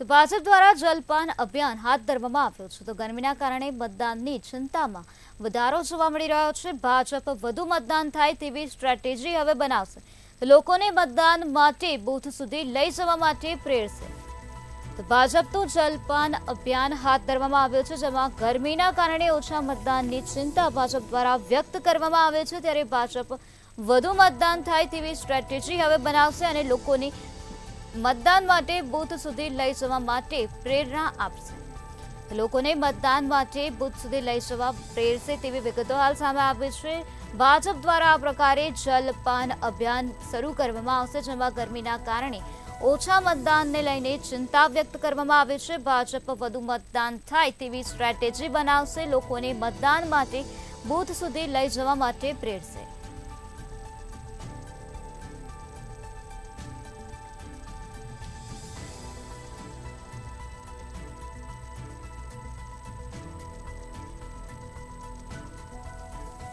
તો ભાજપ દ્વારા જલપાન અભિયાન હાથ ધરવામાં આવ્યું છે. તો ગરમીના કારણે મતદાનની ચિંતામાં વધારો જોવા મળી રહ્યો છે. ભાજપ વધુ મતદાન થાય તેવી સ્ટ્રેટેજી હવે બનાવશે. લોકોને મતદાન માટે બૂથ સુધી લઈ જવા માટે પ્રેરશે. તો ભાજપનું જલપાન અભિયાન હાથ ધરવામાં આવ્યું છે, જેમાં ગરમીના કારણે ઓછા મતદાનની ચિંતા ભાજપ દ્વારા વ્યક્ત કરવામાં આવે છે. ત્યારે ભાજપ વધુ મતદાન થાય તેવી સ્ટ્રેટેજી હવે બનાવશે અને લોકોની મતદાન માટે બૂથ સુધી લઈ જવા માટે પ્રેરણા આપશે. લોકોને મતદાન માટે બૂથ સુધી લઈ જવા પ્રેરશે તેવી વિગતો હાલ સામે આવી છે. ભાજપ દ્વારા આ પ્રકારે જલપાન અભિયાન શરૂ કરવામાં આવશે, જેમાં ગરમીના કારણે ઓછા મતદાનને લઈને ચિંતા વ્યક્ત કરવામાં આવી છે. ભાજપ વધુ મતદાન થાય તેવી સ્ટ્રેટેજી બનાવશે, લોકોને મતદાન માટે બૂથ સુધી લઈ જવા માટે પ્રેરશે.